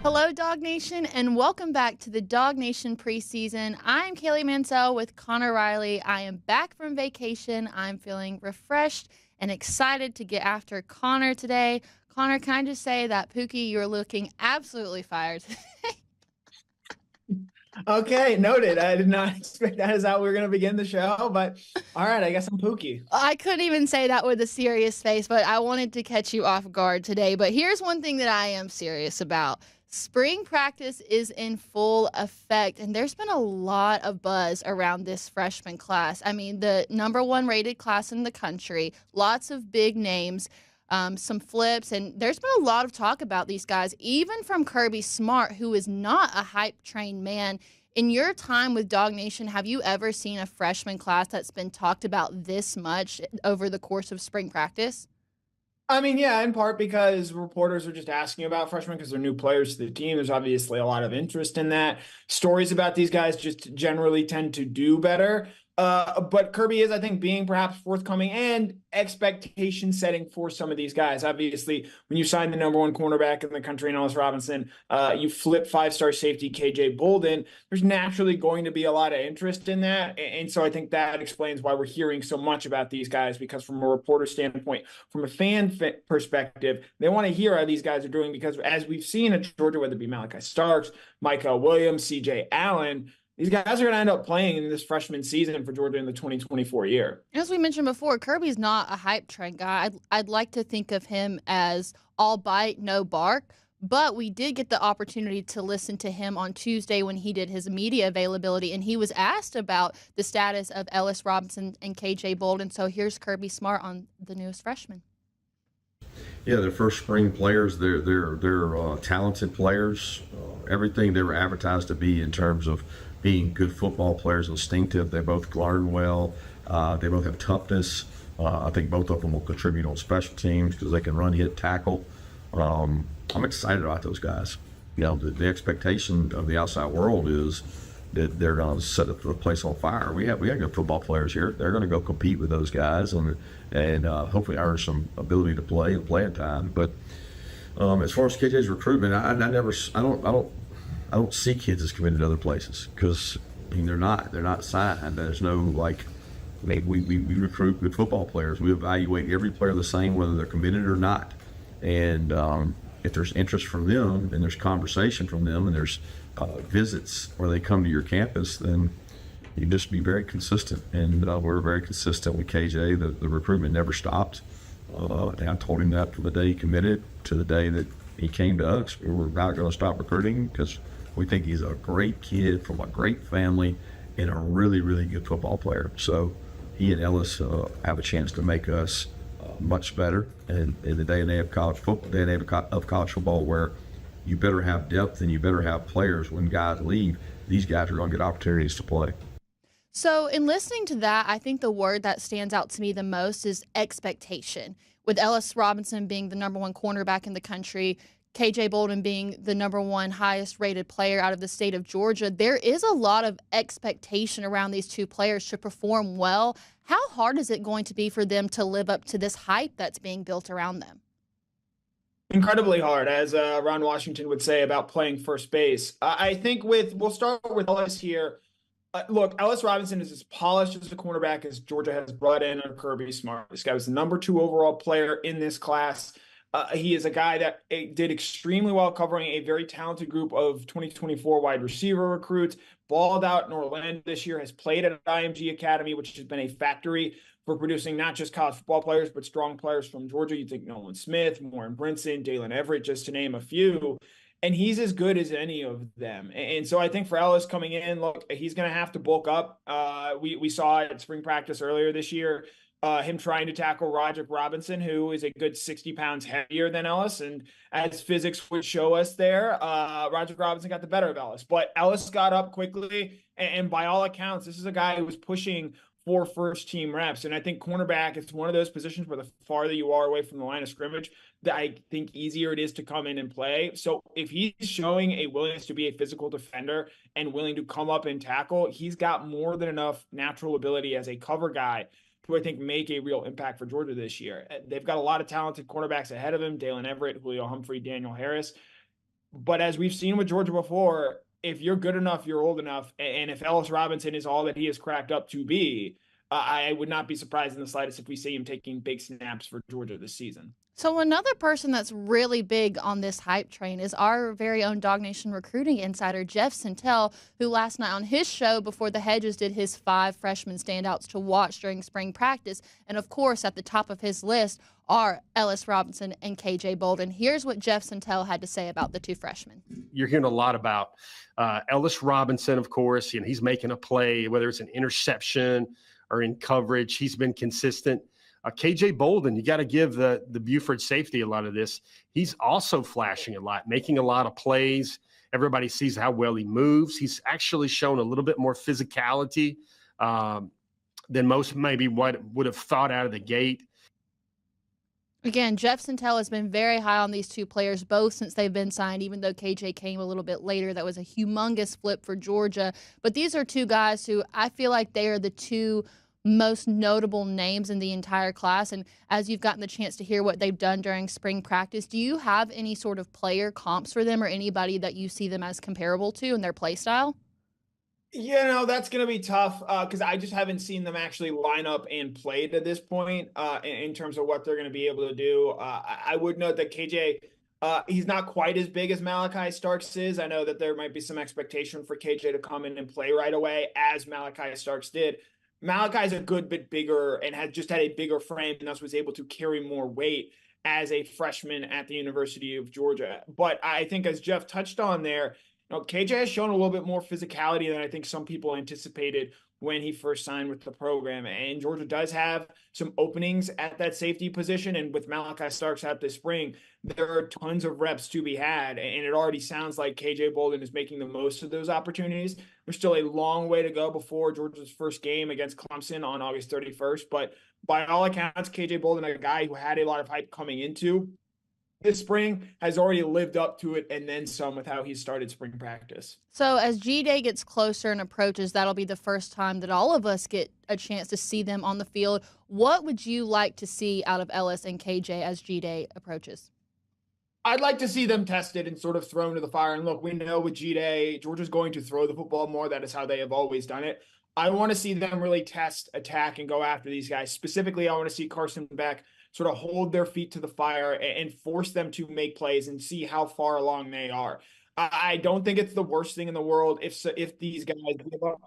Hello, Dog Nation, and welcome back to the DawgNation Preseason. I'm Kaylee Mansell with Connor Riley. I am back from vacation. I'm feeling refreshed and excited to get after Connor today. Connor, can I just say that, Pookie, you're looking absolutely fired today. Okay, noted. I did not expect that is how we were going to begin the show, but all right, I guess I'm Pookie. I couldn't even say that with a serious face, but I wanted to catch you off guard today. But here's one thing that I am serious about. Spring practice is in full effect, and there's been a lot of buzz around this freshman class. I mean, the #1 rated class in the country, lots of big names, some flips, and there's been a lot of talk about these guys, even from Kirby Smart, who is not a hype-trained man. In your time with DawgNation, have you ever seen a freshman class that's been talked about this much over the course of spring practice? I mean, yeah, in part because reporters are just asking about freshmen because they're new players to the team. There's obviously a lot of interest in that. Stories about these guys just generally tend to do better. But Kirby is, I think, being perhaps forthcoming and expectation setting for some of these guys. Obviously, when you sign the #1 cornerback in the country in Ellis Robinson, you flip 5-star safety KJ Bolden. There's naturally going to be a lot of interest in that. And so I think that explains why we're hearing so much about these guys, because from a reporter standpoint, from a fan perspective, they want to hear how these guys are doing, because as we've seen at Georgia, whether it be Malachi Starks, Michael Williams, CJ Allen, these guys are going to end up playing in this freshman season for Georgia in the 2024 year. As we mentioned before, Kirby's not a hype train guy. I'd like to think of him as all bite, no bark. But we did get the opportunity to listen to him on Tuesday when he did his media availability, and he was asked about the status of Ellis Robinson and KJ Bolden. So here's Kirby Smart on the newest freshman. Yeah, they're first spring players. They're talented players. Everything they were advertised to be in terms of being good football players, instinctive. They both learn well. They both have toughness. I think both of them will contribute on special teams because they can run, hit, tackle. I'm excited about those guys. You know, the expectation of the outside world is that they're going to set the place on fire. We have good football players here. They're going to go compete with those guys and hopefully earn some ability to play and play in time. But as far as KJ's recruitment, I don't see kids as committed to other places because I mean they're not signed. There's no like. I mean, we recruit good football players. We evaluate every player the same, whether they're committed or not. And if there's interest from them and there's conversation from them and there's visits where they come to your campus, then you just be very consistent. And we're very consistent with KJ. The recruitment never stopped. I told him that from the day he committed to the day that he came to us. We were not going to stop recruiting because we think he's a great kid from a great family and a really, really good football player. So he and Ellis have a chance to make us much better. And in the day and age of college football, where you better have depth and you better have players when guys leave, these guys are going to get opportunities to play. So in listening to that, I think the word that stands out to me the most is expectation. With Ellis Robinson being the #1 cornerback in the country, KJ Bolden being the #1 highest rated player out of the state of Georgia, there is a lot of expectation around these two players to perform well. How hard is it going to be for them to live up to this hype that's being built around them? Incredibly hard, as Ron Washington would say about playing first base. I think we'll start with Ellis here. Look, Ellis Robinson is as polished as a cornerback as Georgia has brought in under Kirby Smart. This guy was the #2 overall player in this class. He is a guy that did extremely well covering a very talented group of 2024 wide receiver recruits, balled out in Orlando this year, has played at IMG Academy, which has been a factory for producing not just college football players, but strong players from Georgia. You think Nolan Smith, Warren Brinson, Dalen Everett, just to name a few. And he's as good as any of them. And so I think for Ellis coming in, look, he's going to have to bulk up. We saw it at spring practice earlier this year, him trying to tackle Roderick Robinson, who is a good 60 pounds heavier than Ellis. And as physics would show us there, Roderick Robinson got the better of Ellis. But Ellis got up quickly. And by all accounts, this is a guy who was pushing for first team reps. And I think cornerback is one of those positions where the farther you are away from the line of scrimmage, that I think easier it is to come in and play. So if he's showing a willingness to be a physical defender and willing to come up and tackle, he's got more than enough natural ability as a cover guy to, I think, make a real impact for Georgia this year. They've got a lot of talented cornerbacks ahead of him: Dalen Everett, Julio Humphrey, Daniel Harris. But as we've seen with Georgia before, if you're good enough, you're old enough. And if Ellis Robinson is all that he is cracked up to be, I would not be surprised in the slightest if we see him taking big snaps for Georgia this season. So another person that's really big on this hype train is our very own DawgNation recruiting insider, Jeff Sentell, who last night on his show before the Hedges did his 5 freshman standouts to watch during spring practice. And of course, at the top of his list are Ellis Robinson and KJ Bolden. Here's what Jeff Sentell had to say about the 2 freshmen. You're hearing a lot about Ellis Robinson, of course, and he's making a play, whether it's an interception or in coverage. He's been consistent. KJ Bolden, you got to give the Buford safety a lot of this. He's also flashing a lot, making a lot of plays. Everybody sees how well he moves. He's actually shown a little bit more physicality than most maybe what would have thought out of the gate. Again, Jeff Sentell has been very high on these 2 players, both since they've been signed, even though KJ came a little bit later. That was a humongous flip for Georgia. But these are 2 guys who I feel like they are the 2 most notable names in the entire class. And as you've gotten the chance to hear what they've done during spring practice, do you have any sort of player comps for them or anybody that you see them as comparable to in their play style? That's going to be tough because I just haven't seen them actually line up and play to this point in terms of what they're going to be able to do. I would note that KJ, he's not quite as big as Malachi Starks is. I know that there might be some expectation for KJ to come in and play right away as Malachi Starks did. Malachi's a good bit bigger and had just had a bigger frame and thus was able to carry more weight as a freshman at the University of Georgia. But I think as Jeff touched on there, KJ has shown a little bit more physicality than I think some people anticipated when he first signed with the program. And Georgia does have some openings at that safety position. And with Malachi Starks out this spring, there are tons of reps to be had. And it already sounds like KJ Bolden is making the most of those opportunities. There's still a long way to go before Georgia's first game against Clemson on August 31st. But by all accounts, KJ Bolden, a guy who had a lot of hype coming into this spring, has already lived up to it and then some with how he started spring practice. So as G-Day gets closer and approaches, that'll be the first time that all of us get a chance to see them on the field. What would you like to see out of Ellis and KJ as G-Day approaches? I'd like to see them tested and sort of thrown to the fire. And look, we know with G-Day, Georgia's going to throw the football more. That is how they have always done it. I want to see them really test, attack, and go after these guys. Specifically, I want to see Carson Beck sort of hold their feet to the fire and force them to make plays and see how far along they are. I don't think it's the worst thing in the world if these guys give up.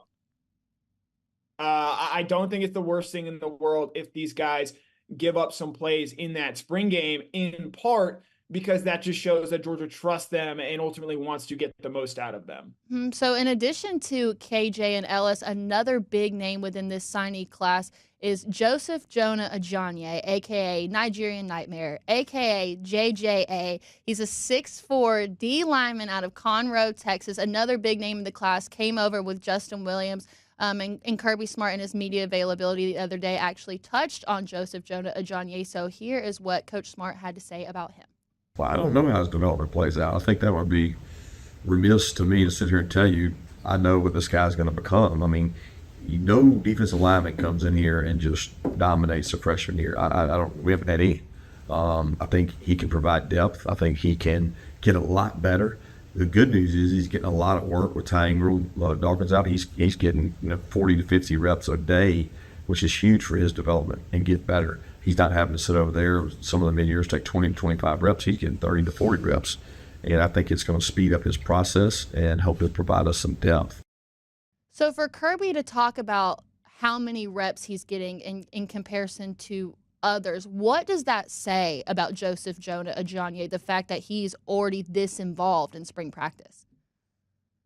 I don't think it's the worst thing in the world if these guys give up some plays in that spring game, in part because that just shows that Georgia trusts them and ultimately wants to get the most out of them. So in addition to KJ and Ellis, another big name within this signee class is Joseph Jonah Ajanye, a.k.a. Nigerian Nightmare, a.k.a. JJA. He's a 6'4" D lineman out of Conroe, Texas. Another big name in the class, came over with Justin Williams. And Kirby Smart in his media availability the other day actually touched on Joseph Jonah Ajanye. So here is what Coach Smart had to say about him. Well, I don't know how his development plays out. I think that would be remiss to me to sit here and tell you I know what this guy's going to become. I mean, no defensive lineman comes in here and just dominates the freshman year. We haven't had any. I think he can provide depth. I think he can get a lot better. The good news is he's getting a lot of work with Ty Dawkins out. He's getting 40 to 50 reps a day, which is huge for his development and get better. He's not having to sit over there. Some of the mid-years take 20 to 25 reps. He's getting 30 to 40 reps. And I think it's going to speed up his process and help him provide us some depth. So for Kirby to talk about how many reps he's getting in comparison to others, what does that say about Joseph Jonah Ajanye, the fact that he's already this involved in spring practice?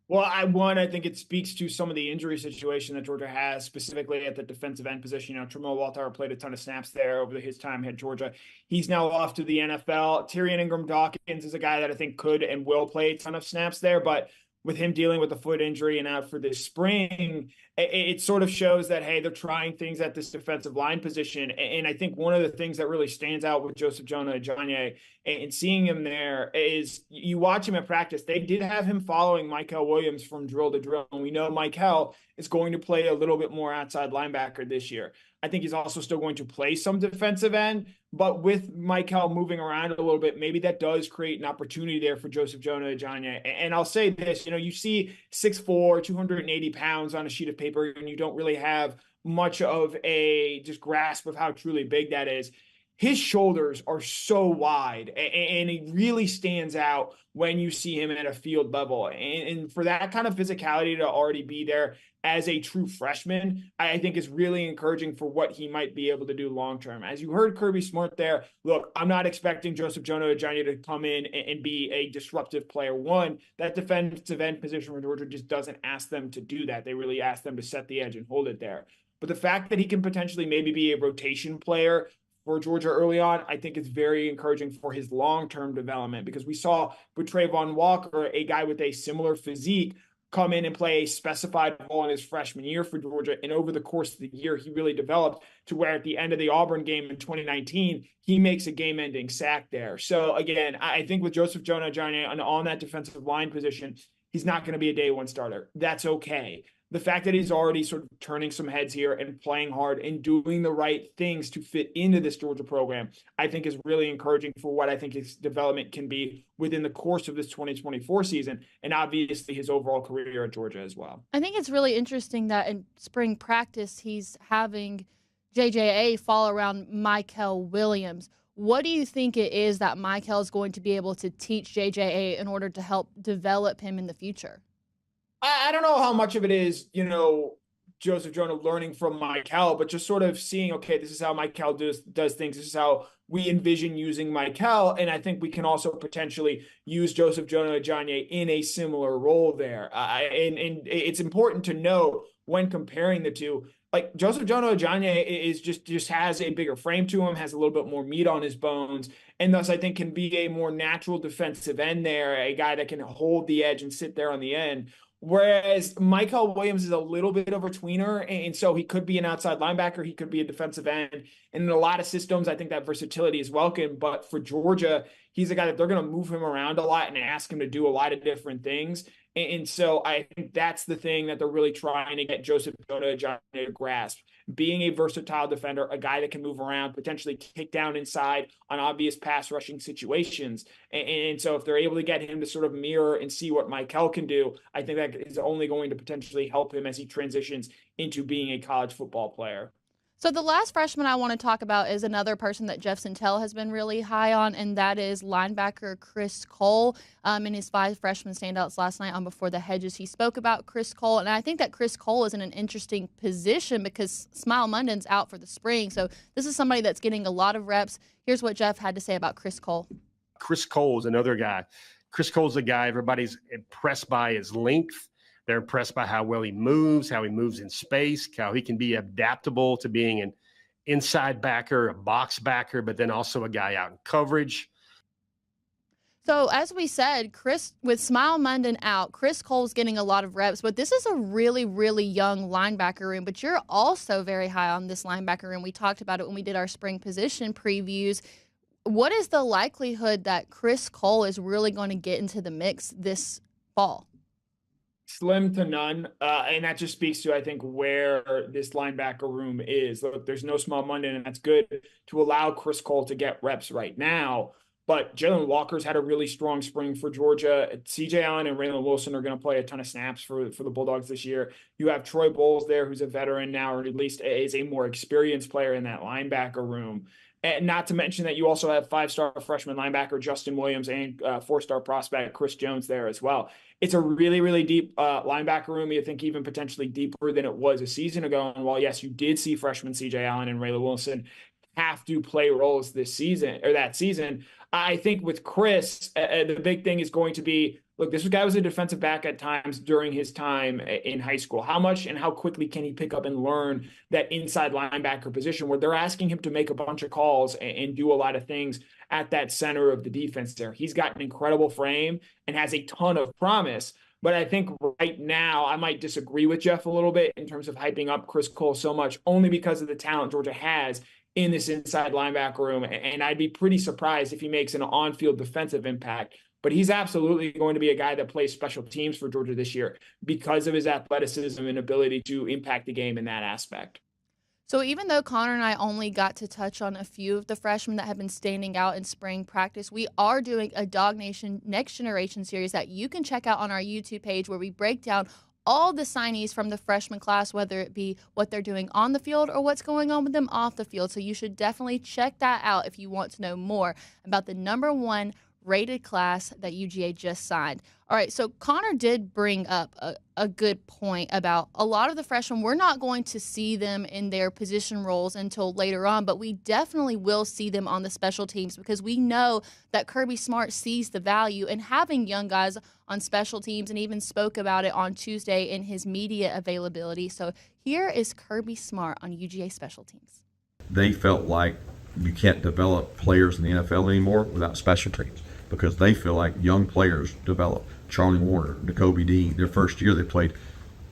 Well, I think it speaks to some of the injury situation that Georgia has, specifically at the defensive end position. Tramel Walter played a ton of snaps there over his time at Georgia. He's now off to the NFL. Tyrion Ingram-Dawkins is a guy that I think could and will play a ton of snaps there, but with him dealing with a foot injury and out for this spring, it sort of shows that, hey, they're trying things at this defensive line position. And I think one of the things that really stands out with Joseph Jonah Ajanye and seeing him there is you watch him at practice. They did have him following Michael Williams from drill to drill. And we know Michael is going to play a little bit more outside linebacker this year. I think he's also still going to play some defensive end, but with Michael moving around a little bit, maybe that does create an opportunity there for Joseph Jonah-Ajayi. And I'll say this, you see 6'4", 280 pounds on a sheet of paper, and you don't really have much of a just grasp of how truly big that is. His shoulders are so wide, and he really stands out when you see him at a field level. And for that kind of physicality to already be there as a true freshman, I think is really encouraging for what he might be able to do long-term. As you heard Kirby Smart there, look, I'm not expecting Joseph Jonah-Ajayi to come in and be a disruptive player. One, that defensive end position for Georgia just doesn't ask them to do that. They really ask them to set the edge and hold it there. But the fact that he can potentially maybe be a rotation player for Georgia early on, I think is very encouraging for his long-term development, because we saw with Trayvon Walker, a guy with a similar physique, come in and play a specified role in his freshman year for Georgia. And over the course of the year, he really developed to where at the end of the Auburn game in 2019, he makes a game-ending sack there. So again, I think with Joseph Jonah-Ajayi on that defensive line position, he's not going to be a day one starter. That's okay. The fact that he's already sort of turning some heads here and playing hard and doing the right things to fit into this Georgia program, I think is really encouraging for what I think his development can be within the course of this 2024 season, and obviously his overall career at Georgia as well. I think it's really interesting that in spring practice, he's having JJA fall around Michael Williams. What do you think it is that Michael is going to be able to teach JJA in order to help develop him in the future? I don't know how much of it is, Joseph Jonah learning from Michael, but just sort of seeing, okay, this is how Michael does things. This is how we envision using Michael. And I think we can also potentially use Joseph Jonah-Ajayi in a similar role there. And it's important to know when comparing the two, like Joseph Jonah-Ajayi is just has a bigger frame to him, has a little bit more meat on his bones, and thus I think can be a more natural defensive end there, a guy that can hold the edge and sit there on the end. Whereas Michael Williams is a little bit of a tweener, and so he could be an outside linebacker, he could be a defensive end. And in a lot of systems, I think that versatility is welcome. But for Georgia, he's a guy that they're going to move him around a lot and ask him to do a lot of different things. And so I think that's the thing that they're really trying to get Joseph Jonah-Ajayi to grasp. Being a versatile defender, a guy that can move around, potentially kick down inside on obvious pass rushing situations. And so if they're able to get him to sort of mirror and see what Michael can do, I think that is only going to potentially help him as he transitions into being a college football player. So the last freshman I want to talk about is another person that Jeff Sentell has been really high on, and that is linebacker Chris Cole. In his 5 freshman standouts last night on Before the Hedges, he spoke about Chris Cole, and I think that Chris Cole is in an interesting position because Smile Munden's out for the spring. So this is somebody that's getting a lot of reps. Here's what Jeff had to say about Chris Cole. Chris Cole is another guy. Chris Cole's a guy everybody's impressed by his length. They're impressed by how well he moves in space, how he can be adaptable to being an inside backer, a box backer, but then also a guy out in coverage. So as we said, with Smile Munden out, Chris Cole's getting a lot of reps, but this is a really, really young linebacker room. But you're also very high on this linebacker room. We talked about it when we did our spring position previews. What is the likelihood that Chris Cole is really going to get into the mix this fall? Slim to none, and that just speaks to, I think, where this linebacker room is. Look, there's no Smile Munden, and that's good to allow Chris Cole to get reps right now. But Jalen Walker's had a really strong spring for Georgia. C.J. Allen and Raylan Wilson are going to play a ton of snaps for the Bulldogs this year. You have Troy Bowles there, who's a veteran now, or at least is a more experienced player in that linebacker room. And not to mention that you also have 5-star freshman linebacker Justin Williams and 4-star prospect Chris Jones there as well. It's a really, really deep linebacker room. You think even potentially deeper than it was a season ago. And while, yes, you did see freshman C.J. Allen and Raylan Wilson have to play roles this season or that season, I think with Chris, the big thing is going to be, look, this guy was a defensive back at times during his time in high school. How much and how quickly can he pick up and learn that inside linebacker position where they're asking him to make a bunch of calls and do a lot of things at that center of the defense there? He's got an incredible frame and has a ton of promise. But I think right now I might disagree with Jeff a little bit in terms of hyping up Chris Cole so much, only because of the talent Georgia has in this inside linebacker room. And I'd be pretty surprised if he makes an on-field defensive impact. But he's absolutely going to be a guy that plays special teams for Georgia this year because of his athleticism and ability to impact the game in that aspect. So even though Connor and I only got to touch on a few of the freshmen that have been standing out in spring practice, we are doing a DawgNation Next Generation series that you can check out on our YouTube page, where we break down all the signees from the freshman class, whether it be what they're doing on the field or what's going on with them off the field. So you should definitely check that out if you want to know more about the #1 rated class that UGA just signed. All right, so Connor did bring up a good point about a lot of the freshmen. We're not going to see them in their position roles until later on, but we definitely will see them on the special teams, because we know that Kirby Smart sees the value in having young guys on special teams, and even spoke about it on Tuesday in his media availability. So here is Kirby Smart on UGA special teams. They felt like you can't develop players in the NFL anymore without special teams, because they feel like young players develop. Charlie Warner, N'Kobe Dean, their first year they played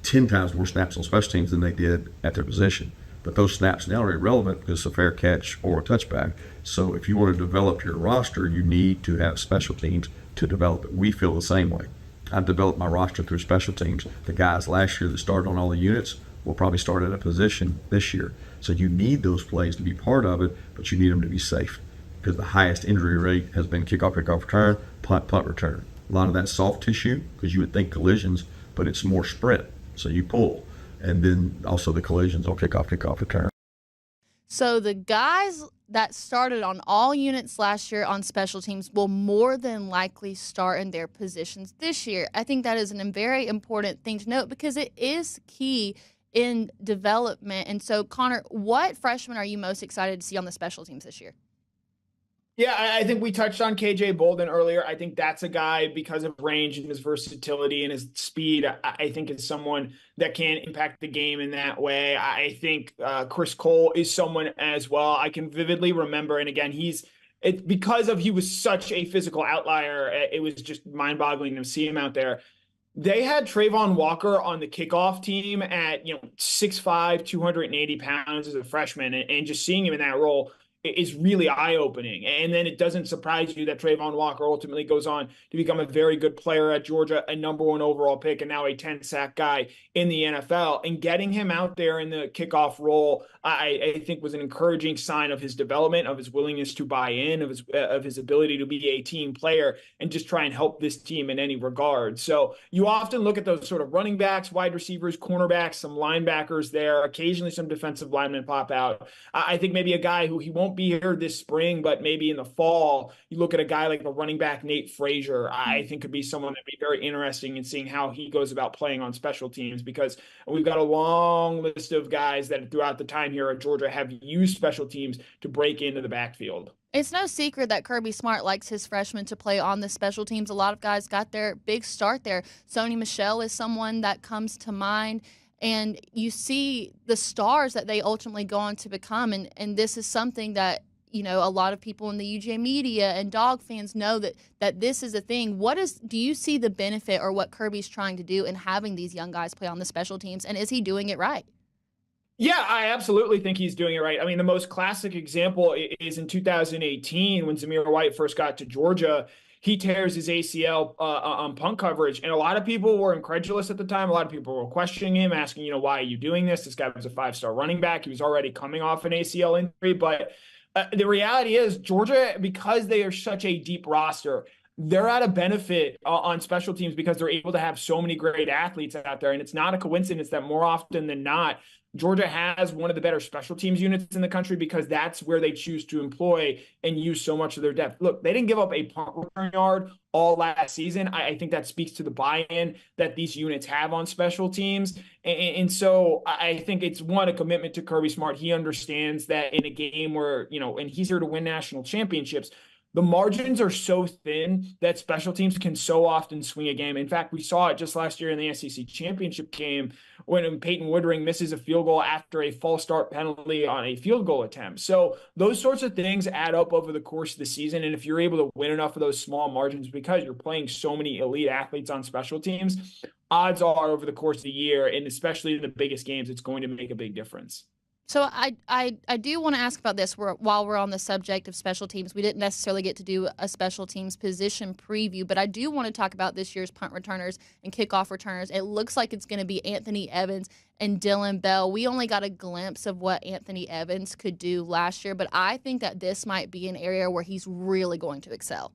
10 times more snaps on special teams than they did at their position. But those snaps now are irrelevant because it's a fair catch or a touchback. So if you want to develop your roster, you need to have special teams to develop it. We feel the same way. I developed my roster through special teams. The guys last year that started on all the units will probably start at a position this year. So you need those plays to be part of it, but you need them to be safe, because the highest injury rate has been kickoff, return, punt, return. A lot of that soft tissue, because you would think collisions, but it's more sprint. So you pull. And then also the collisions on kickoff, return. So the guys that started on all units last year on special teams will more than likely start in their positions this year. I think that is a very important thing to note, because it is key in development. And so, Connor, what freshman are you most excited to see on the special teams this year? Yeah, I think we touched on KJ Bolden earlier. I think that's a guy, because of range and his versatility and his speed, I think is someone that can impact the game in that way. I think Chris Cole is someone as well. I can vividly remember, and again, it's because of he was such a physical outlier. It was just mind-boggling to see him out there. They had Trayvon Walker on the kickoff team at 6'5", 280 pounds as a freshman, and just seeing him in that role is really eye-opening. And then it doesn't surprise you that Trayvon Walker ultimately goes on to become a very good player at Georgia, a #1 overall pick, and now a 10-sack guy in the NFL. And getting him out there in the kickoff role, I think was an encouraging sign of his development, of his willingness to buy in, of his ability to be a team player and just try and help this team in any regard. So you often look at those sort of running backs, wide receivers, cornerbacks, some linebackers there, occasionally some defensive linemen pop out. I think maybe a guy who he won't be here this spring, but maybe in the fall, you look at a guy like the running back Nate Frazier, I think could be someone that'd be very interesting in seeing how he goes about playing on special teams, because we've got a long list of guys that throughout the time here at Georgia have used special teams to break into the backfield. It's no secret that Kirby Smart likes his freshmen to play on the special teams. A lot of guys got their big start there. Sony Michel is someone that comes to mind. And you see the stars that they ultimately go on to become. And this is something that, a lot of people in the UGA media and Dog fans know that this is a thing. Do you see the benefit, or what Kirby's trying to do in having these young guys play on the special teams? And is he doing it right? Yeah, I absolutely think he's doing it right. I mean, the most classic example is in 2018 when Zamir White first got to Georgia. He tears his ACL on punt coverage, and a lot of people were incredulous at the time. A lot of people were questioning him, asking, why are you doing this? This guy was a 5-star running back. He was already coming off an ACL injury. But the reality is Georgia, because they are such a deep roster, they're at a benefit on special teams because they're able to have so many great athletes out there. And it's not a coincidence that more often than not, Georgia has one of the better special teams units in the country, because that's where they choose to employ and use so much of their depth. Look, they didn't give up a punt return yard all last season. I think that speaks to the buy-in that these units have on special teams. And so I think it's a commitment to Kirby Smart. He understands that in a game where, and he's here to win national championships, the margins are so thin that special teams can so often swing a game. In fact, we saw it just last year in the SEC championship game when Peyton Woodring misses a field goal after a false start penalty on a field goal attempt. So those sorts of things add up over the course of the season. And if you're able to win enough of those small margins, because you're playing so many elite athletes on special teams, odds are over the course of the year, and especially in the biggest games, it's going to make a big difference. So I do want to ask about this while we're on the subject of special teams. We didn't necessarily get to do a special teams position preview, but I do want to talk about this year's punt returners and kickoff returners. It looks like it's going to be Anthony Evans and Dylan Bell. We only got a glimpse of what Anthony Evans could do last year, but I think that this might be an area where he's really going to excel.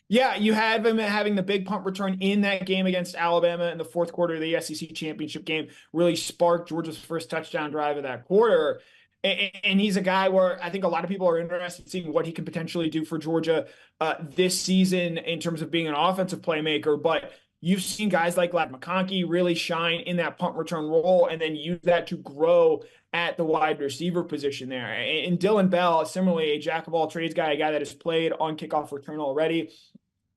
Yeah, you had him having the big punt return in that game against Alabama in the fourth quarter of the SEC championship game, really sparked Georgia's first touchdown drive of that quarter. And he's a guy where I think a lot of people are interested in seeing what he can potentially do for Georgia this season in terms of being an offensive playmaker. But you've seen guys like Ladd McConkey really shine in that punt return role and then use that to grow at the wide receiver position there. And Dylan Bell, similarly, a jack of all trades guy, a guy that has played on kickoff return already.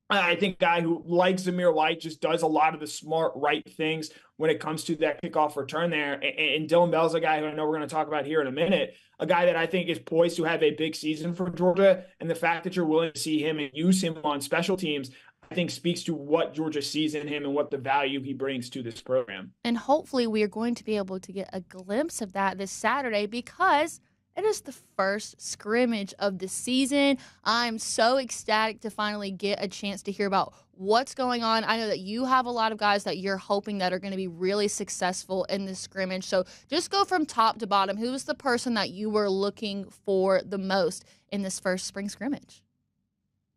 I think a guy who, like Zamir White, just does a lot of the smart, right things when it comes to that kickoff return there. And Dylan Bell's a guy who I know we're going to talk about here in a minute, a guy that I think is poised to have a big season for Georgia. And the fact that you're willing to see him and use him on special teams, I think speaks to what Georgia sees in him and what the value he brings to this program. And hopefully we are going to be able to get a glimpse of that this Saturday because it is the first scrimmage of the season. I'm so ecstatic to finally get a chance to hear about what's going on. I know that you have a lot of guys that you're hoping that are going to be really successful in this scrimmage. So just go from top to bottom. Who is the person that you were looking for the most in this first spring scrimmage?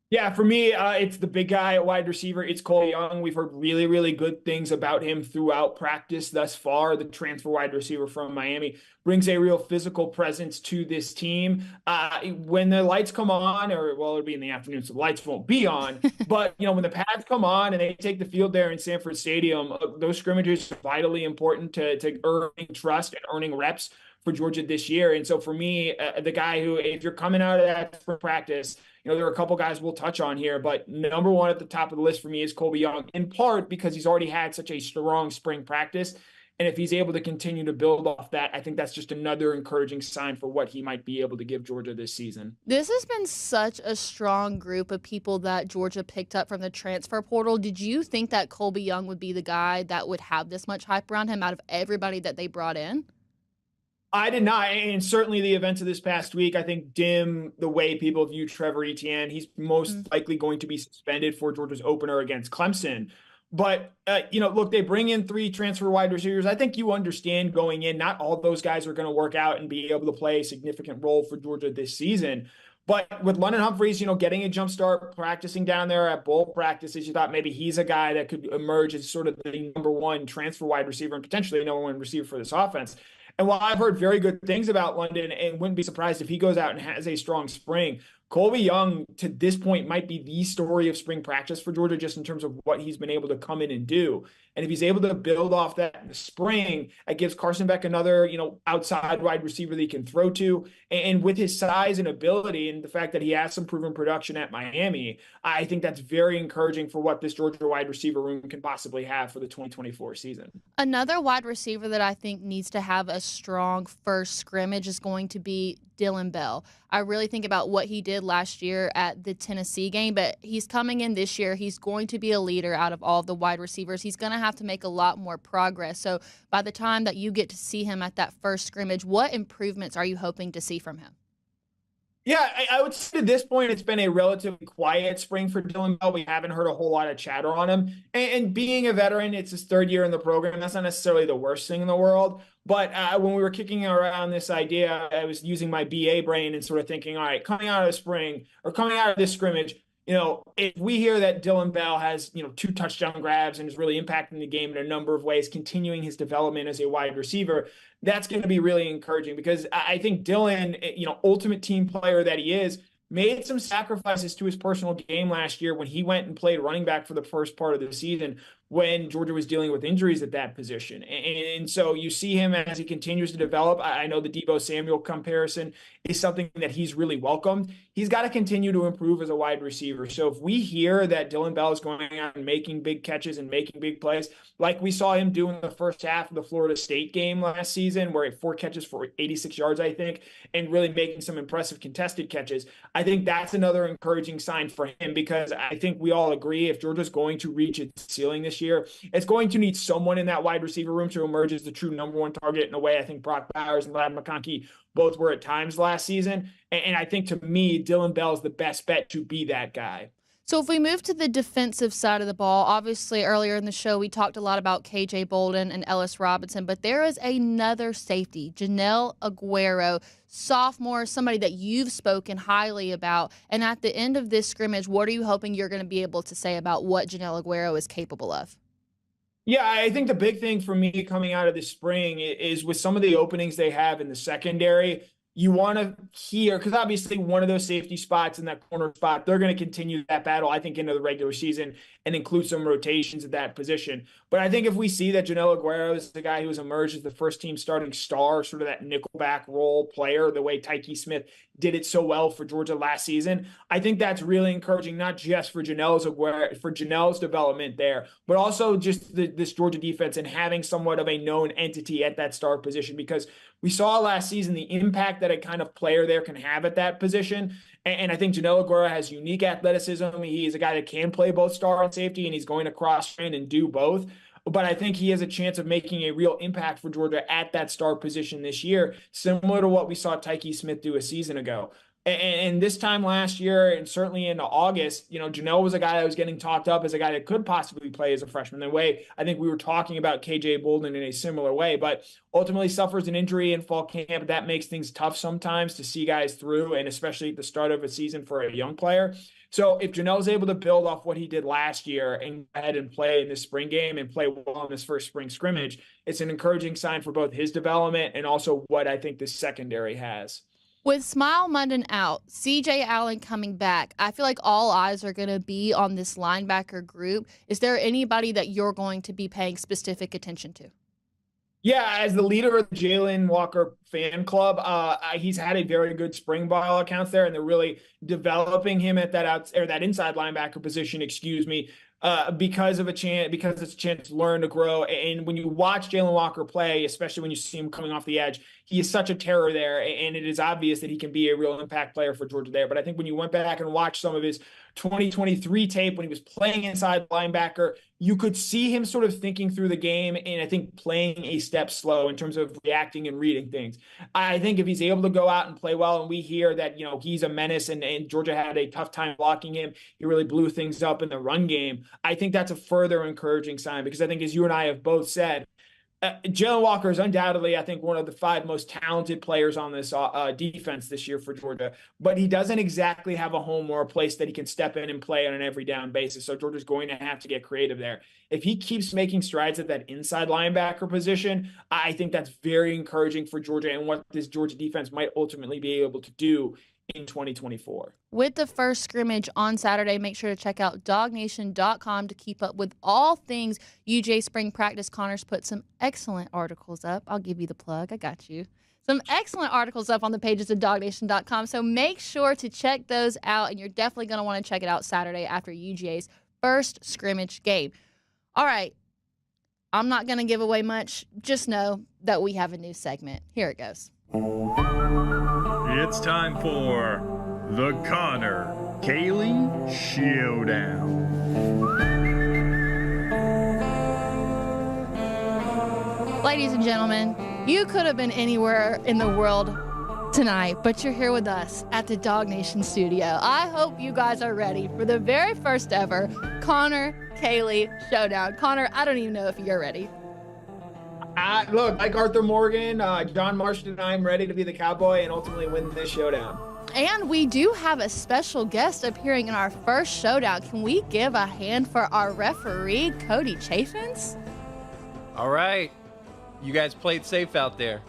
Yeah, for me, it's the big guy at wide receiver. It's Colby Young. We've heard really, really good things about him throughout practice thus far. The transfer wide receiver from Miami brings a real physical presence to this team. When the lights come on, it'll be in the afternoon, so the lights won't be on. But, when the pads come on and they take the field there in Sanford Stadium, those scrimmages are vitally important to earning trust and earning reps for Georgia this year. And so for me, the guy who, if you're coming out of that for practice, there are a couple guys we'll touch on here, but number one at the top of the list for me is Colby Young, in part because he's already had such a strong spring practice. And if he's able to continue to build off that, I think that's just another encouraging sign for what he might be able to give Georgia this season. This has been such a strong group of people that Georgia picked up from the transfer portal. Did you think that Colby Young would be the guy that would have this much hype around him out of everybody that they brought in? I did not, and certainly the events of this past week, I think, dim the way people view Trevor Etienne. He's most likely going to be suspended for Georgia's opener against Clemson. But, look, they bring in 3 transfer wide receivers. I think you understand going in, not all those guys are going to work out and be able to play a significant role for Georgia this season. But with London Humphreys, getting a jump start, practicing down there at bowl practices, you thought maybe he's a guy that could emerge as sort of the number one transfer wide receiver and potentially the number one receiver for this offense. And while I've heard very good things about London and wouldn't be surprised if he goes out and has a strong spring, Colby Young, to this point, might be the story of spring practice for Georgia just in terms of what he's been able to come in and do. And if he's able to build off that in the spring, it gives Carson Beck another, outside wide receiver that he can throw to. And with his size and ability and the fact that he has some proven production at Miami, I think that's very encouraging for what this Georgia wide receiver room can possibly have for the 2024 season. Another wide receiver that I think needs to have a strong first scrimmage is going to be Dylan Bell. I really think about what he did last year at the Tennessee game, but he's coming in this year. He's going to be a leader out of all of the wide receivers. He's going to have to make a lot more progress. So by the time that you get to see him at that first scrimmage, what improvements are you hoping to see from him? Yeah, I would say at this point, it's been a relatively quiet spring for Dylan Bell. We haven't heard a whole lot of chatter on him. And being a veteran, it's his 3rd year in the program. That's not necessarily the worst thing in the world. But when we were kicking around this idea, I was using my BA brain and sort of thinking, all right, coming out of the spring or coming out of this scrimmage, if we hear that Dylan Bell has, 2 touchdown grabs and is really impacting the game in a number of ways, continuing his development as a wide receiver, that's going to be really encouraging because I think Dylan, ultimate team player that he is, made some sacrifices to his personal game last year when he went and played running back for the first part of the season when Georgia was dealing with injuries at that position. And so you see him as he continues to develop. I know the Deebo Samuel comparison is something that he's really welcomed. He's got to continue to improve as a wide receiver. So if we hear that Dylan Bell is going out and making big catches and making big plays, like we saw him do in the first half of the Florida State game last season, where he had 4 catches for 86 yards, I think, and really making some impressive contested catches, I think that's another encouraging sign for him, because I think we all agree if Georgia's going to reach its ceiling this year, it's going to need someone in that wide receiver room to emerge as the true number one target in a way I think Brock Bowers and Ladd McConkey both were at times last season. And I think, to me, Dillon Bell is the best bet to be that guy. So if we move to the defensive side of the ball, obviously earlier in the show we talked a lot about KJ Bolden and Ellis Robinson, but there is another safety, Janelle Aguero, sophomore, somebody that you've spoken highly about. And at the end of this scrimmage, what are you hoping you're going to be able to say about what Janelle Aguero is capable of? Yeah, I think the big thing for me coming out of this spring is with some of the openings they have in the secondary, you want to hear, because obviously one of those safety spots in that corner spot, they're going to continue that battle, I think, into the regular season and include some rotations at that position. But I think if we see that Janelle Aguero is the guy who's emerged as the first team starting star, sort of that nickelback role player, the way Tyke Smith did it so well for Georgia last season, I think that's really encouraging, not just for Janelle's development there, but also just this Georgia defense and having somewhat of a known entity at that star position, because we saw last season the impact that a kind of player there can have at that position. And I think Janelle Aguero has unique athleticism. He is a guy that can play both star and safety, and he's going to cross-train and do both. But I think he has a chance of making a real impact for Georgia at that star position this year, similar to what we saw Tyke Smith do a season ago. And this time last year, and certainly in August, Janelle was a guy that was getting talked up as a guy that could possibly play as a freshman. The way I think we were talking about KJ Bolden in a similar way, but ultimately suffers an injury in fall camp. That makes things tough sometimes to see guys through, and especially at the start of a season for a young player. So if Janelle's able to build off what he did last year and go ahead and play in this spring game and play well in this first spring scrimmage, it's an encouraging sign for both his development and also what I think the secondary has. With Smile Munden out, CJ Allen coming back, I feel like all eyes are going to be on this linebacker group. Is there anybody that you're going to be paying specific attention to? Yeah, as the leader of the Jalen Walker fan club, he's had a very good spring by all accounts there, and they're really developing him at that inside linebacker position, because it's a chance to learn, to grow. And when you watch Jalen Walker play, especially when you see him coming off the edge, he is such a terror there, and it is obvious that he can be a real impact player for Georgia there. But I think when you went back and watched some of his 2023 tape when he was playing inside linebacker, you could see him sort of thinking through the game and I think playing a step slow in terms of reacting and reading things. I think if he's able to go out and play well, and we hear that, he's a menace and Georgia had a tough time blocking him, he really blew things up in the run game. I think that's a further encouraging sign, because I think, as you and I have both said, Jalen Walker is undoubtedly, I think, one of the 5 most talented players on this defense this year for Georgia, but he doesn't exactly have a home or a place that he can step in and play on an every down basis. So Georgia's going to have to get creative there. If he keeps making strides at that inside linebacker position, I think that's very encouraging for Georgia and what this Georgia defense might ultimately be able to do in 2024. With the first scrimmage on Saturday, make sure to check out DawgNation.com to keep up with all things UGA spring practice. Connor's put some excellent articles up. I'll give you the plug. I got you. Some excellent articles up on the pages of DawgNation.com, so make sure to check those out, and you're definitely going to want to check it out Saturday after UGA's first scrimmage game. All right, I'm not going to give away much. Just know that we have a new segment. Here it goes. It's time for the Connor Kaylee Showdown. Ladies and gentlemen, you could have been anywhere in the world tonight, but you're here with us at the DawgNation studio. I hope you guys are ready for the very first ever Connor Kaylee Showdown. Connor, I don't even know if you're ready. Look, like Arthur Morgan, John Marston and I, I'm ready to be the cowboy and ultimately win this showdown. And we do have a special guest appearing in our first showdown. Can we give a hand for our referee, Cody Chaffins? All right. You guys played safe out there.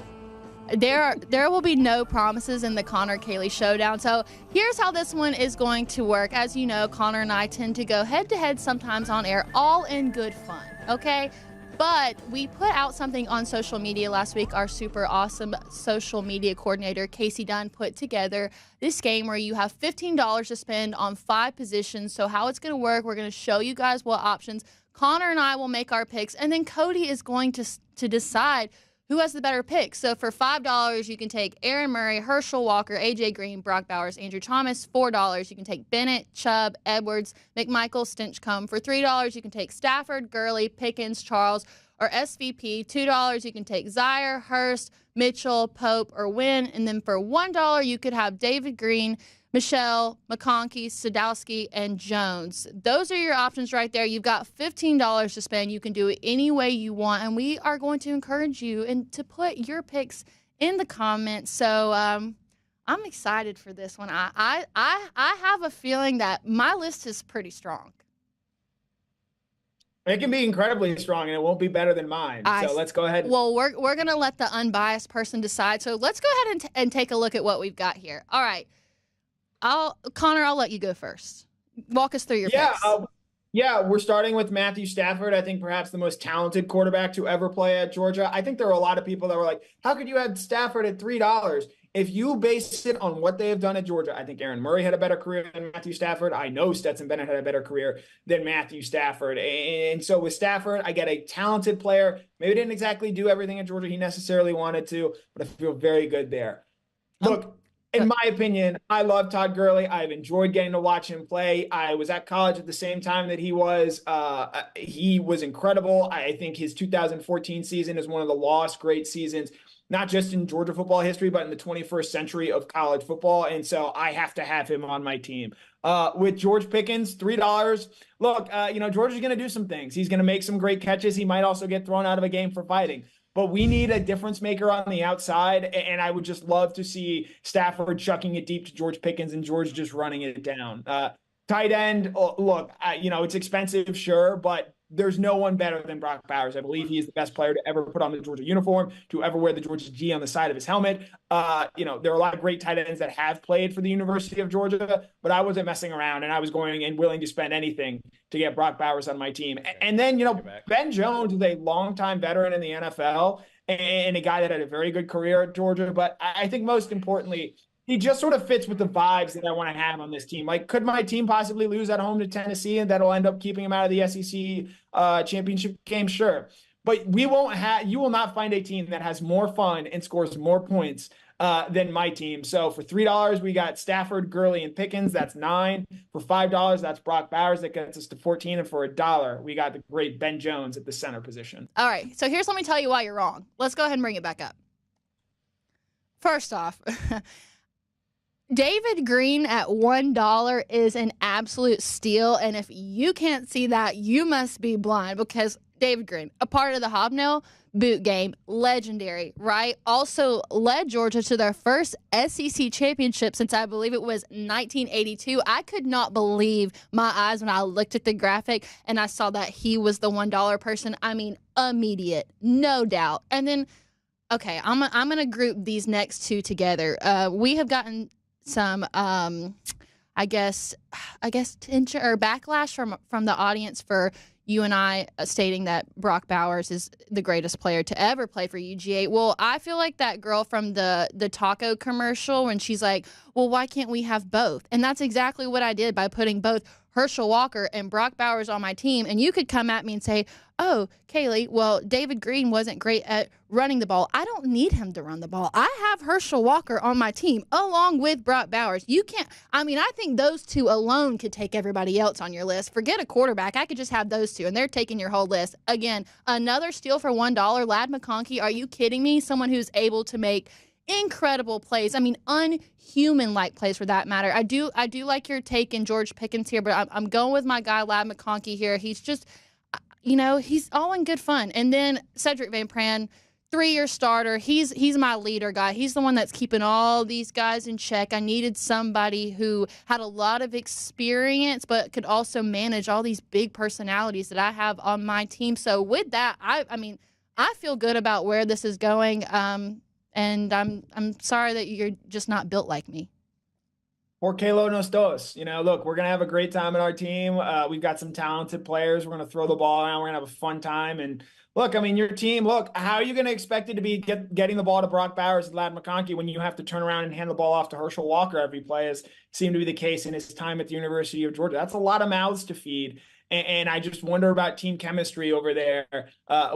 There will be no promises in the Connor Kaylee Showdown. So here's how this one is going to work. As you know, Connor and I tend to go head-to-head sometimes on air, all in good fun, okay? But we put out something on social media last week. Our super awesome social media coordinator, Casey Dunn, put together this game where you have $15 to spend on 5 positions. So how it's going to work, we're going to show you guys what options. Connor and I will make our picks, and then Cody is going to decide who has the better pick. So for $5, you can take Aaron Murray, Herschel Walker, A.J. Green, Brock Bowers, Andrew Thomas. $4, you can take Bennett, Chubb, Edwards, McMichael, Stinchcomb. For $3, you can take Stafford, Gurley, Pickens, Charles, or SVP. $2, you can take Zaire, Hurst, Mitchell, Pope, or Wynn. And then for $1, you could have David Green, Michelle, McConkey, Sadowski, and Jones. Those are your options right there. You've got $15 to spend. You can do it any way you want, and we are going to encourage you and to put your picks in the comments. So I'm excited for this one. I have a feeling that my list is pretty strong. It can be incredibly strong, and it won't be better than mine. So let's go ahead. Well, we're going to let the unbiased person decide. So let's go ahead and take a look at what we've got here. All right. Connor, I'll let you go first. Walk us through your picks. We're starting with Matthew Stafford. I think perhaps the most talented quarterback to ever play at Georgia. I think there were a lot of people that were like, how could you have Stafford at $3? If you base it on what they have done at Georgia, I think Aaron Murray had a better career than Matthew Stafford. I know Stetson Bennett had a better career than Matthew Stafford. And so with Stafford, I get a talented player. Maybe didn't exactly do everything at Georgia he necessarily wanted to, but I feel very good there. Look, in my opinion, I love Todd Gurley. I've enjoyed getting to watch him play. I was at college at the same time that he was. He was incredible. I think his 2014 season is one of the lost great seasons, not just in Georgia football history, but in the 21st century of college football. And so I have to have him on my team. With George Pickens, $3. Look, Georgia's going to do some things. He's going to make some great catches. He might also get thrown out of a game for fighting. But we need a difference maker on the outside, and I would just love to see Stafford chucking it deep to George Pickens and George just running it down. Tight end, look, it's expensive, sure, but there's no one better than Brock Bowers. I believe he is the best player to ever put on the Georgia uniform, to ever wear the Georgia G on the side of his helmet. There are a lot of great tight ends that have played for the University of Georgia, but I wasn't messing around, and I was going and willing to spend anything to get Brock Bowers on my team. And then, Ben Jones is a longtime veteran in the NFL and a guy that had a very good career at Georgia. But I think most importantly, he just sort of fits with the vibes that I want to have on this team. Like, could my team possibly lose at home to Tennessee and that'll end up keeping him out of the SEC championship game? Sure. But you will not find a team that has more fun and scores more points than my team. So for $3, we got Stafford, Gurley, and Pickens. That's 9. For $5, that's Brock Bowers. That gets us to 14. And for $1, we got the great Ben Jones at the center position. All right. So let me tell you why you're wrong. Let's go ahead and bring it back up. First off, David Green at $1 is an absolute steal. And if you can't see that, you must be blind, because David Green, a part of the Hobnail boot game, legendary, right? Also led Georgia to their first SEC championship since I believe it was 1982. I could not believe my eyes when I looked at the graphic and I saw that he was the $1 person. I mean, immediate, no doubt. And then, okay, I'm gonna group these next two together. We have gotten some I guess tension or backlash from the audience for you and I stating that Brock Bowers is the greatest player to ever play for UGA. Well, I feel like that girl from the taco commercial when she's like, well, why can't we have both? And that's exactly what I did by putting both Herschel Walker and Brock Bowers on my team. And you could come at me and say, oh, Kaylee, well, David Green wasn't great at running the ball. I don't need him to run the ball. I have Herschel Walker on my team along with Brock Bowers. I think those two alone could take everybody else on your list. Forget a quarterback. I could just have those two, and they're taking your whole list. Again, another steal for $1. Ladd McConkey, are you kidding me? Someone who's able to make incredible plays. I mean, unhuman-like plays for that matter. I do like your take in George Pickens here, but I'm going with my guy Ladd McConkey here. He's just, he's all in good fun. And then Cedric Van Pran, 3-year starter. He's my leader guy. He's the one that's keeping all these guys in check. I needed somebody who had a lot of experience, but could also manage all these big personalities that I have on my team. So with that, I feel good about where this is going. And I'm sorry that you're just not built like me. Porque lo nos dos. Look, we're going to have a great time in our team. We've got some talented players. We're going to throw the ball around. We're going to have a fun time. And look, your team, how are you going to expect it to be getting the ball to Brock Bowers and Ladd McConkey when you have to turn around and hand the ball off to Herschel Walker every play, as seemed to be the case in his time at the University of Georgia? That's a lot of mouths to feed. And I just wonder about team chemistry over there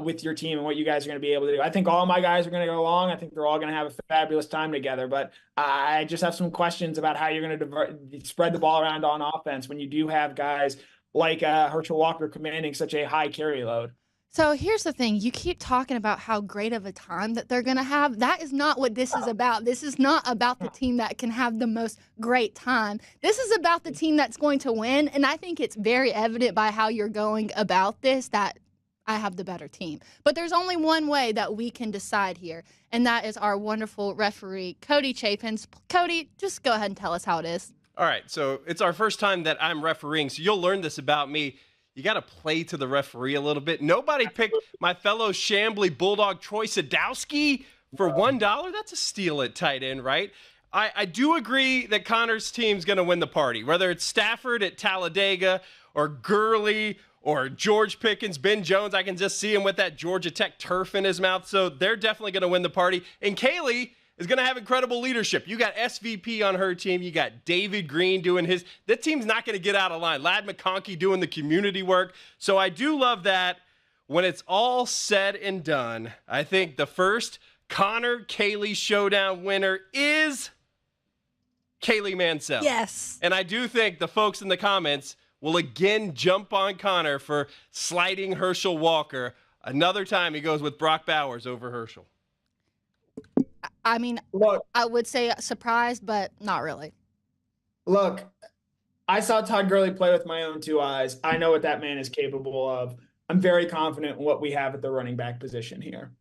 with your team and what you guys are going to be able to do. I think all my guys are going to go along. I think they're all going to have a fabulous time together. But I just have some questions about how you're going to spread the ball around on offense when you do have guys like Herschel Walker commanding such a high carry load. So here's the thing. You keep talking about how great of a time that they're going to have. That is not what this is about. This is not about the team that can have the most great time. This is about the team that's going to win. And I think it's very evident by how you're going about this that I have the better team. But there's only one way that we can decide here, and that is our wonderful referee, Cody Chapins. Cody, just go ahead and tell us how it is. All right, so it's our first time that I'm refereeing, so you'll learn this about me. You got to play to the referee a little bit. Nobody picked my fellow Chambly Bulldog Troy Sadowski for $1. That's a steal at tight end, right? I do agree that Connor's team's going to win the party, whether it's Stafford at Talladega or Gurley or George Pickens, Ben Jones. I can just see him with that Georgia Tech turf in his mouth, so they're definitely going to win the party. And Kaylee is going to have incredible leadership. You got SVP on her team. You got David Green doing his. That team's not going to get out of line. Ladd McConkey doing the community work. So I do love that. When it's all said and done, I think the first Connor Kaylee Showdown winner is Kaylee Mansell. Yes. And I do think the folks in the comments will again jump on Connor for sliding Herschel Walker. Another time he goes with Brock Bowers over Herschel. I mean, Look, I would say surprised, but not really. Look, I saw Todd Gurley play with my own two eyes. I know what that man is capable of. I'm very confident in what we have at the running back position here.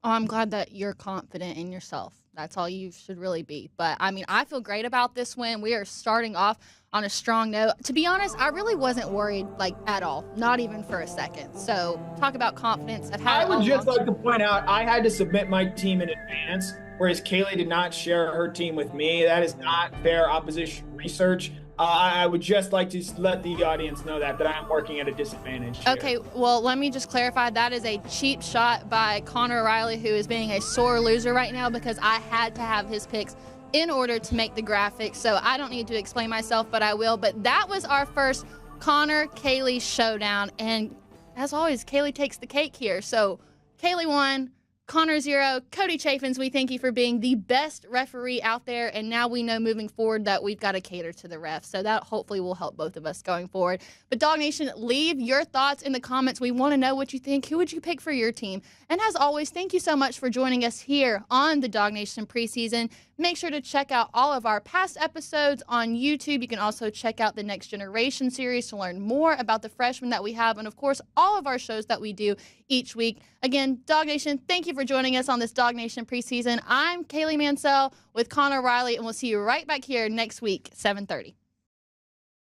Oh, I'm glad that you're confident in yourself. That's all you should really be. But, I mean, I feel great about this win. We are starting off on a strong note. To be honest, I really wasn't worried, at all. Not even for a second. So, talk about confidence. I would just like to point out, I had to submit my team in advance, whereas Kaylee did not share her team with me. That is not fair opposition research. I would just like to let the audience know that I'm working at a disadvantage here. Okay, well, let me just clarify. That is a cheap shot by Connor Riley, who is being a sore loser right now because I had to have his picks in order to make the graphics. So I don't need to explain myself, but I will. But that was our first Connor Kaylee Showdown. And as always, Kaylee takes the cake here. So Kaylee won. Connor 0, Cody Chafins, we thank you for being the best referee out there, and now we know moving forward that we've got to cater to the refs, so that hopefully will help both of us going forward. But DawgNation, leave your thoughts in the comments. We want to know what you think. Who would you pick for your team? And as always, thank you so much for joining us here on the DawgNation Preseason. Make sure to check out all of our past episodes on YouTube. You can also check out the Next Generation series to learn more about the freshmen that we have, and of course, all of our shows that we do each week. Again, DawgNation, thank you for joining us on this DawgNation Preseason. I'm Kaylee Mansell with Connor Riley, and we'll see you right back here next week, 7:30.